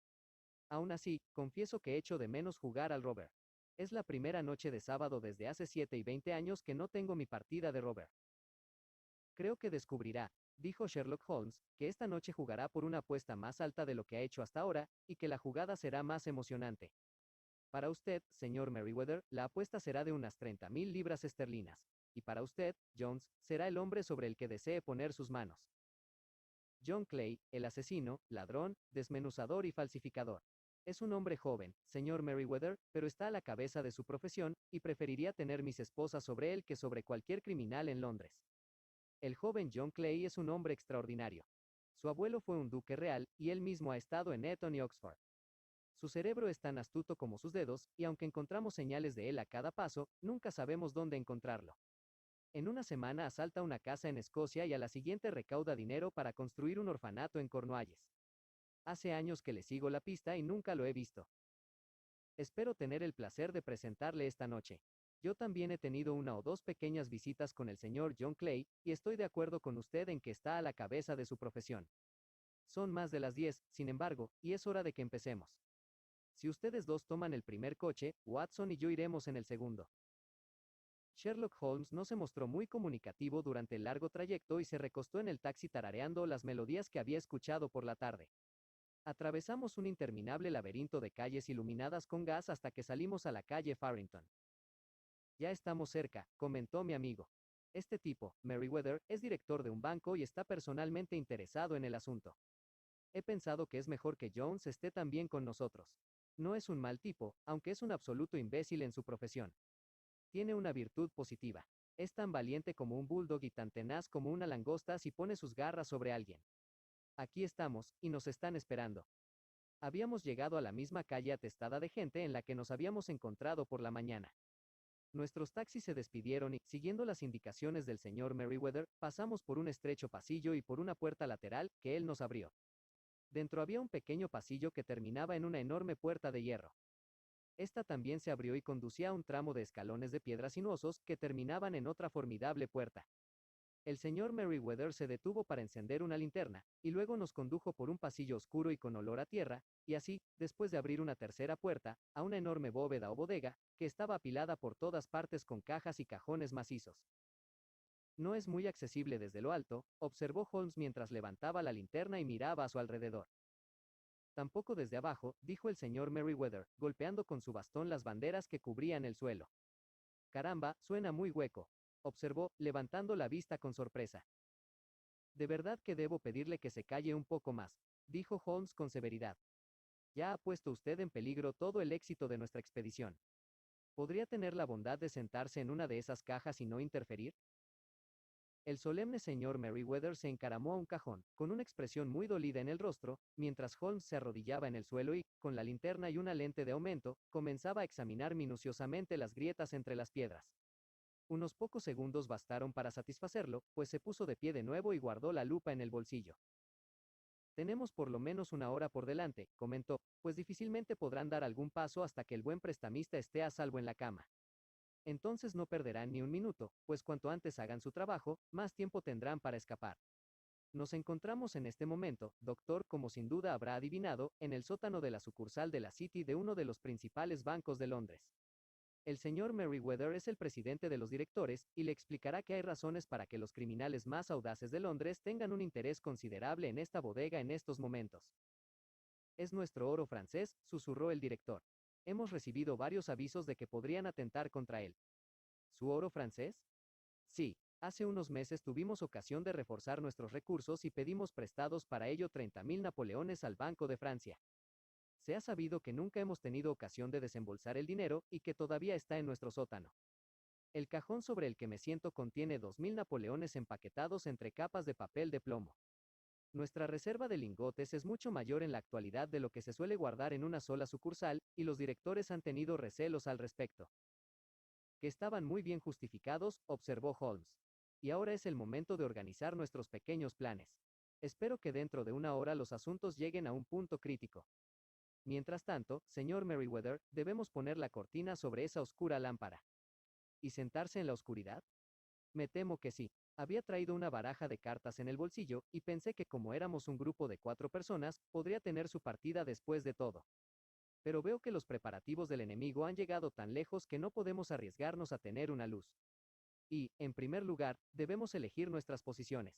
Aún así, confieso que echo de menos jugar al Robert. Es la primera noche de sábado desde hace 7 y 20 años que no tengo mi partida de Robert. Creo que descubrirá, dijo Sherlock Holmes, que esta noche jugará por una apuesta más alta de lo que ha hecho hasta ahora, y que la jugada será más emocionante. Para usted, señor Merriweather, la apuesta será de unas 30.000 libras esterlinas. Y para usted, Jones, será el hombre sobre el que desee poner sus manos. John Clay, el asesino, ladrón, desmenuzador y falsificador. Es un hombre joven, señor Merriweather, pero está a la cabeza de su profesión, y preferiría tener mis esposas sobre él que sobre cualquier criminal en Londres. El joven John Clay es un hombre extraordinario. Su abuelo fue un duque real, y él mismo ha estado en Eton y Oxford. Su cerebro es tan astuto como sus dedos, y aunque encontramos señales de él a cada paso, nunca sabemos dónde encontrarlo. En una semana asalta una casa en Escocia y a la siguiente recauda dinero para construir un orfanato en Cornualles. Hace años que le sigo la pista y nunca lo he visto. Espero tener el placer de presentarle esta noche. Yo también he tenido una o dos pequeñas visitas con el señor John Clay, y estoy de acuerdo con usted en que está a la cabeza de su profesión. Son más de las 10, sin embargo, y es hora de que empecemos. Si ustedes dos toman el primer coche, Watson y yo iremos en el segundo. Sherlock Holmes no se mostró muy comunicativo durante el largo trayecto y se recostó en el taxi tarareando las melodías que había escuchado por la tarde. Atravesamos un interminable laberinto de calles iluminadas con gas hasta que salimos a la calle Farrington. Ya estamos cerca, comentó mi amigo. Este tipo, Merriweather, es director de un banco y está personalmente interesado en el asunto. He pensado que es mejor que Jones esté también con nosotros. No es un mal tipo, aunque es un absoluto imbécil en su profesión. Tiene una virtud positiva. Es tan valiente como un bulldog y tan tenaz como una langosta si pone sus garras sobre alguien. Aquí estamos, y nos están esperando. Habíamos llegado a la misma calle atestada de gente en la que nos habíamos encontrado por la mañana. Nuestros taxis se despidieron y, siguiendo las indicaciones del señor Merriweather, pasamos por un estrecho pasillo y por una puerta lateral que él nos abrió. Dentro había un pequeño pasillo que terminaba en una enorme puerta de hierro. Esta también se abrió y conducía a un tramo de escalones de piedra sinuosos que terminaban en otra formidable puerta. El señor Merriweather se detuvo para encender una linterna, y luego nos condujo por un pasillo oscuro y con olor a tierra, y así, después de abrir una tercera puerta, a una enorme bóveda o bodega, que estaba apilada por todas partes con cajas y cajones macizos. No es muy accesible desde lo alto, observó Holmes mientras levantaba la linterna y miraba a su alrededor. Tampoco desde abajo, dijo el señor Merriweather, golpeando con su bastón las banderas que cubrían el suelo. Caramba, suena muy hueco, observó, levantando la vista con sorpresa. De verdad que debo pedirle que se calle un poco más, dijo Holmes con severidad. Ya ha puesto usted en peligro todo el éxito de nuestra expedición. ¿Podría tener la bondad de sentarse en una de esas cajas y no interferir? El solemne señor Merriweather se encaramó a un cajón, con una expresión muy dolida en el rostro, mientras Holmes se arrodillaba en el suelo y, con la linterna y una lente de aumento, comenzaba a examinar minuciosamente las grietas entre las piedras. Unos pocos segundos bastaron para satisfacerlo, pues se puso de pie de nuevo y guardó la lupa en el bolsillo. Tenemos por lo menos una hora por delante, comentó, pues difícilmente podrán dar algún paso hasta que el buen prestamista esté a salvo en la cama. Entonces no perderán ni un minuto, pues cuanto antes hagan su trabajo, más tiempo tendrán para escapar. Nos encontramos en este momento, doctor, como sin duda habrá adivinado, en el sótano de la sucursal de la City de uno de los principales bancos de Londres. El señor Merriweather es el presidente de los directores, y le explicará que hay razones para que los criminales más audaces de Londres tengan un interés considerable en esta bodega en estos momentos. Es nuestro oro francés, susurró el director. Hemos recibido varios avisos de que podrían atentar contra él. ¿Su oro francés? Sí, hace unos meses tuvimos ocasión de reforzar nuestros recursos y pedimos prestados para ello 30.000 napoleones al Banco de Francia. Se ha sabido que nunca hemos tenido ocasión de desembolsar el dinero y que todavía está en nuestro sótano. El cajón sobre el que me siento contiene 2.000 napoleones empaquetados entre capas de papel de plomo. Nuestra reserva de lingotes es mucho mayor en la actualidad de lo que se suele guardar en una sola sucursal, y los directores han tenido recelos al respecto. Que estaban muy bien justificados, observó Holmes. Y ahora es el momento de organizar nuestros pequeños planes. Espero que dentro de una hora los asuntos lleguen a un punto crítico. Mientras tanto, señor Merriweather, debemos poner la cortina sobre esa oscura lámpara. ¿Y sentarse en la oscuridad? Me temo que sí. Había traído una baraja de cartas en el bolsillo, y pensé que como éramos un grupo de 4 personas, podría tener su partida después de todo. Pero veo que los preparativos del enemigo han llegado tan lejos que no podemos arriesgarnos a tener una luz. Y, en primer lugar, debemos elegir nuestras posiciones.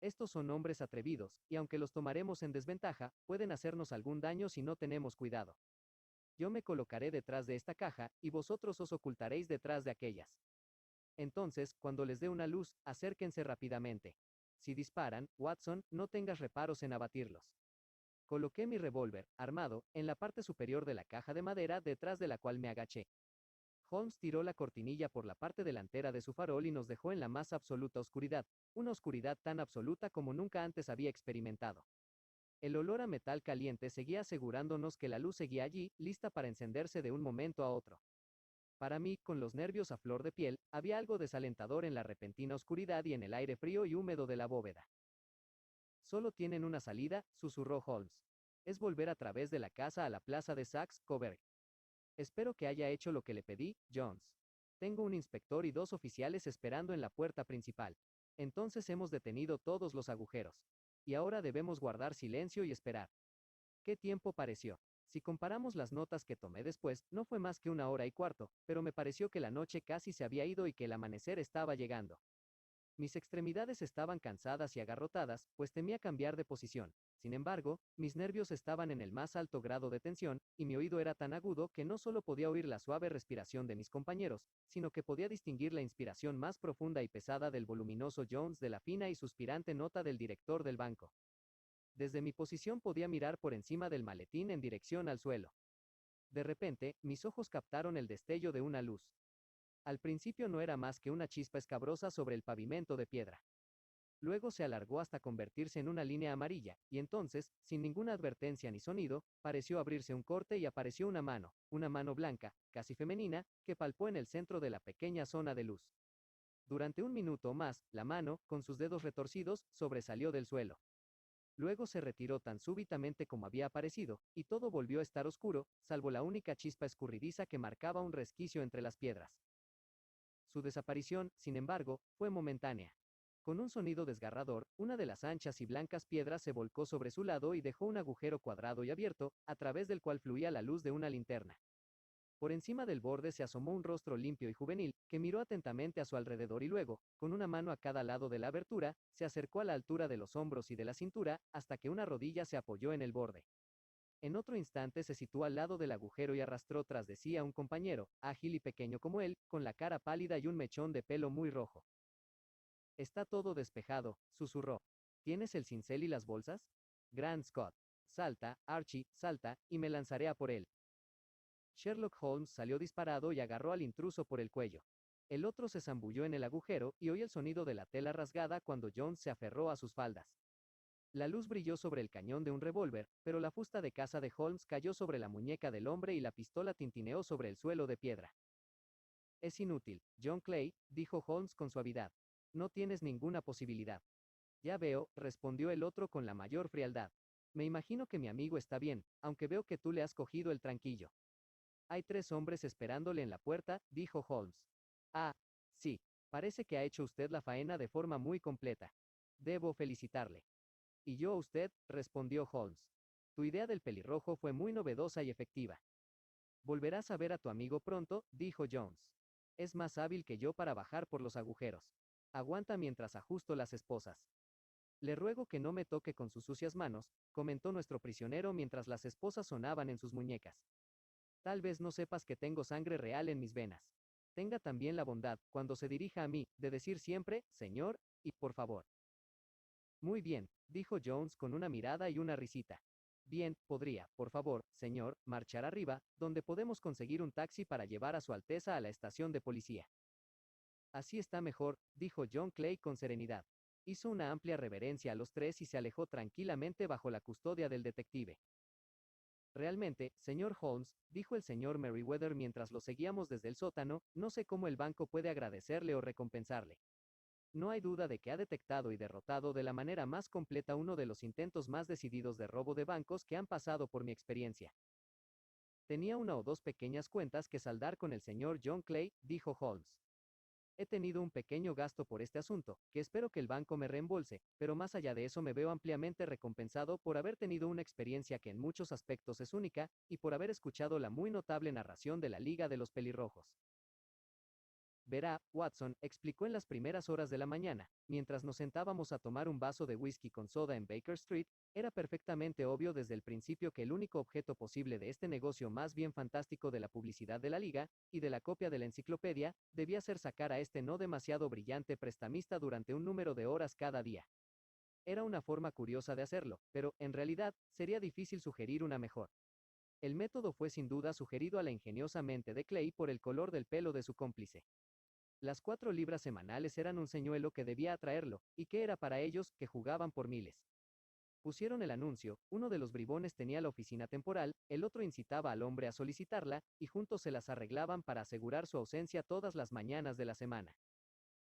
Estos son hombres atrevidos, y aunque los tomaremos en desventaja, pueden hacernos algún daño si no tenemos cuidado. Yo me colocaré detrás de esta caja, y vosotros os ocultaréis detrás de aquellas. Entonces, cuando les dé una luz, acérquense rápidamente. Si disparan, Watson, no tengas reparos en abatirlos. Coloqué mi revólver, armado, en la parte superior de la caja de madera detrás de la cual me agaché. Holmes tiró la cortinilla por la parte delantera de su farol y nos dejó en la más absoluta oscuridad, una oscuridad tan absoluta como nunca antes había experimentado. El olor a metal caliente seguía asegurándonos que la luz seguía allí, lista para encenderse de un momento a otro. Para mí, con los nervios a flor de piel, había algo desalentador en la repentina oscuridad y en el aire frío y húmedo de la bóveda. Solo tienen una salida, susurró Holmes. Es volver a través de la casa a la plaza de Saxe-Coburg. Espero que haya hecho lo que le pedí, Jones. Tengo un inspector y 2 oficiales esperando en la puerta principal. Entonces hemos detenido todos los agujeros. Y ahora debemos guardar silencio y esperar. ¿Qué tiempo pareció? Si comparamos las notas que tomé después, no fue más que 1 hora y cuarto, pero me pareció que la noche casi se había ido y que el amanecer estaba llegando. Mis extremidades estaban cansadas y agarrotadas, pues temía cambiar de posición. Sin embargo, mis nervios estaban en el más alto grado de tensión, y mi oído era tan agudo que no solo podía oír la suave respiración de mis compañeros, sino que podía distinguir la inspiración más profunda y pesada del voluminoso Jones de la fina y suspirante nota del director del banco. Desde mi posición podía mirar por encima del maletín en dirección al suelo. De repente, mis ojos captaron el destello de una luz. Al principio no era más que una chispa escabrosa sobre el pavimento de piedra. Luego se alargó hasta convertirse en una línea amarilla, y entonces, sin ninguna advertencia ni sonido, pareció abrirse un corte y apareció una mano blanca, casi femenina, que palpó en el centro de la pequeña zona de luz. Durante un minuto o más, la mano, con sus dedos retorcidos, sobresalió del suelo. Luego se retiró tan súbitamente como había aparecido, y todo volvió a estar oscuro, salvo la única chispa escurridiza que marcaba un resquicio entre las piedras. Su desaparición, sin embargo, fue momentánea. Con un sonido desgarrador, una de las anchas y blancas piedras se volcó sobre su lado y dejó un agujero cuadrado y abierto, a través del cual fluía la luz de una linterna. Por encima del borde se asomó un rostro limpio y juvenil, que miró atentamente a su alrededor y luego, con una mano a cada lado de la abertura, se acercó a la altura de los hombros y de la cintura, hasta que una rodilla se apoyó en el borde. En otro instante se situó al lado del agujero y arrastró tras de sí a un compañero, ágil y pequeño como él, con la cara pálida y un mechón de pelo muy rojo. Está todo despejado, susurró. ¿Tienes el cincel y las bolsas? Grant Scott. Salta, Archie, salta, y me lanzaré a por él. Sherlock Holmes salió disparado y agarró al intruso por el cuello. El otro se zambulló en el agujero y oyó el sonido de la tela rasgada cuando Jones se aferró a sus faldas. La luz brilló sobre el cañón de un revólver, pero la fusta de caza de Holmes cayó sobre la muñeca del hombre y la pistola tintineó sobre el suelo de piedra. Es inútil, John Clay, dijo Holmes con suavidad. No tienes ninguna posibilidad. Ya veo, respondió el otro con la mayor frialdad. Me imagino que mi amigo está bien, aunque veo que tú le has cogido el tranquillo. Hay 3 hombres esperándole en la puerta, dijo Holmes. Ah, sí, parece que ha hecho usted la faena de forma muy completa. Debo felicitarle. Y yo a usted, respondió Holmes. Tu idea del pelirrojo fue muy novedosa y efectiva. Volverás a ver a tu amigo pronto, dijo Jones. Es más hábil que yo para bajar por los agujeros. Aguanta mientras ajusto las esposas. Le ruego que no me toque con sus sucias manos, comentó nuestro prisionero mientras las esposas sonaban en sus muñecas. Tal vez no sepas que tengo sangre real en mis venas. Tenga también la bondad, cuando se dirija a mí, de decir siempre, señor, y por favor. Muy bien, dijo Jones con una mirada y una risita. Bien, podría, por favor, señor, marchar arriba, donde podemos conseguir un taxi para llevar a Su Alteza a la estación de policía. Así está mejor, dijo John Clay con serenidad. Hizo una amplia reverencia a los 3 y se alejó tranquilamente bajo la custodia del detective. Realmente, señor Holmes, dijo el señor Merriweather mientras lo seguíamos desde el sótano, no sé cómo el banco puede agradecerle o recompensarle. No hay duda de que ha detectado y derrotado de la manera más completa uno de los intentos más decididos de robo de bancos que han pasado por mi experiencia. Tenía 1 o 2 pequeñas cuentas que saldar con el señor John Clay, dijo Holmes. He tenido un pequeño gasto por este asunto, que espero que el banco me reembolse, pero más allá de eso me veo ampliamente recompensado por haber tenido una experiencia que en muchos aspectos es única, y por haber escuchado la muy notable narración de la Liga de los Pelirrojos. Verá, Watson, explicó en las primeras horas de la mañana, mientras nos sentábamos a tomar un vaso de whisky con soda en Baker Street, era perfectamente obvio desde el principio que el único objeto posible de este negocio más bien fantástico de la publicidad de la Liga, y de la copia de la enciclopedia, debía ser sacar a este no demasiado brillante prestamista durante un número de horas cada día. Era una forma curiosa de hacerlo, pero, en realidad, sería difícil sugerir una mejor. El método fue sin duda sugerido a la ingeniosa mente de Clay por el color del pelo de su cómplice. Las 4 libras semanales eran un señuelo que debía atraerlo, y que era para ellos, que jugaban por miles. Pusieron el anuncio, uno de los bribones tenía la oficina temporal, el otro incitaba al hombre a solicitarla, y juntos se las arreglaban para asegurar su ausencia todas las mañanas de la semana.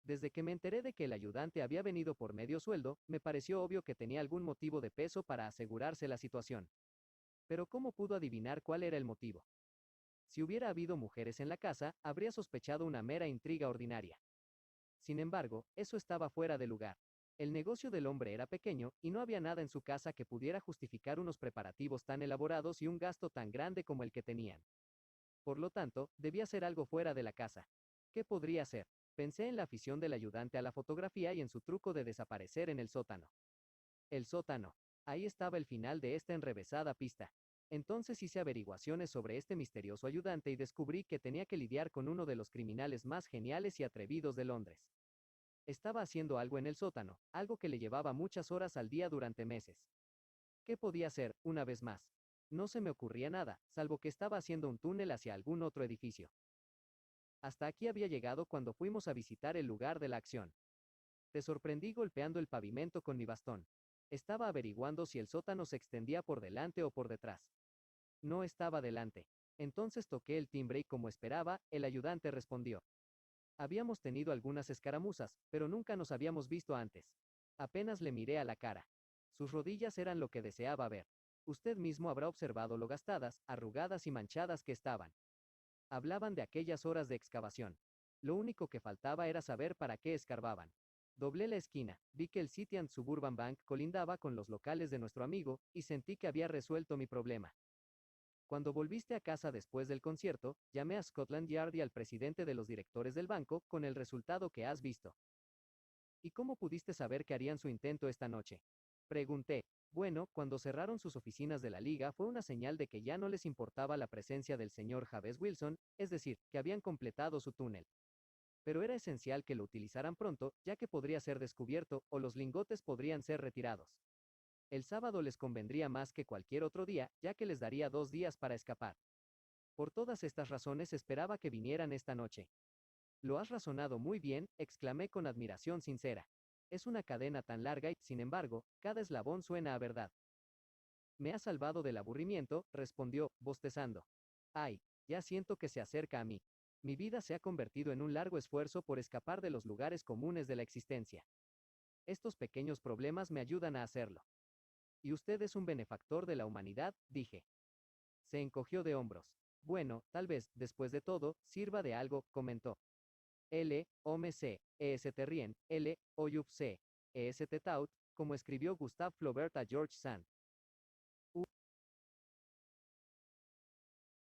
Desde que me enteré de que el ayudante había venido por medio sueldo, me pareció obvio que tenía algún motivo de peso para asegurarse la situación. Pero ¿cómo pudo adivinar cuál era el motivo? Si hubiera habido mujeres en la casa, habría sospechado una mera intriga ordinaria. Sin embargo, eso estaba fuera de lugar. El negocio del hombre era pequeño, y no había nada en su casa que pudiera justificar unos preparativos tan elaborados y un gasto tan grande como el que tenían. Por lo tanto, debía ser algo fuera de la casa. ¿Qué podría ser? Pensé en la afición del ayudante a la fotografía y en su truco de desaparecer en el sótano. El sótano. Ahí estaba el final de esta enrevesada pista. Entonces hice averiguaciones sobre este misterioso ayudante y descubrí que tenía que lidiar con uno de los criminales más geniales y atrevidos de Londres. Estaba haciendo algo en el sótano, algo que le llevaba muchas horas al día durante meses. ¿Qué podía hacer, una vez más? No se me ocurría nada, salvo que estaba haciendo un túnel hacia algún otro edificio. Hasta aquí había llegado cuando fuimos a visitar el lugar de la acción. Te sorprendí golpeando el pavimento con mi bastón. Estaba averiguando si el sótano se extendía por delante o por detrás. No estaba delante. Entonces toqué el timbre y como esperaba, el ayudante respondió. Habíamos tenido algunas escaramuzas, pero nunca nos habíamos visto antes. Apenas le miré a la cara. Sus rodillas eran lo que deseaba ver. Usted mismo habrá observado lo gastadas, arrugadas y manchadas que estaban. Hablaban de aquellas horas de excavación. Lo único que faltaba era saber para qué escarbaban. Doblé la esquina, vi que el City and Suburban Bank colindaba con los locales de nuestro amigo, y sentí que había resuelto mi problema. Cuando volviste a casa después del concierto, llamé a Scotland Yard y al presidente de los directores del banco, con el resultado que has visto. ¿Y cómo pudiste saber que harían su intento esta noche? Pregunté. Bueno, cuando cerraron sus oficinas de la liga fue una señal de que ya no les importaba la presencia del señor Jabez Wilson, es decir, que habían completado su túnel. Pero era esencial que lo utilizaran pronto, ya que podría ser descubierto, o los lingotes podrían ser retirados. El sábado les convendría más que cualquier otro día, ya que les daría 2 días para escapar. Por todas estas razones esperaba que vinieran esta noche. Lo has razonado muy bien, exclamé con admiración sincera. Es una cadena tan larga y, sin embargo, cada eslabón suena a verdad. Me ha salvado del aburrimiento, respondió, bostezando. Ay, ya siento que se acerca a mí. Mi vida se ha convertido en un largo esfuerzo por escapar de los lugares comunes de la existencia. Estos pequeños problemas me ayudan a hacerlo. Y usted es un benefactor de la humanidad, dije. Se encogió de hombros. Bueno, tal vez, después de todo, sirva de algo, comentó. L, Ome C, ES Terrien, L, Oyup C, ES Taut, como escribió Gustave Flaubert a George Sand.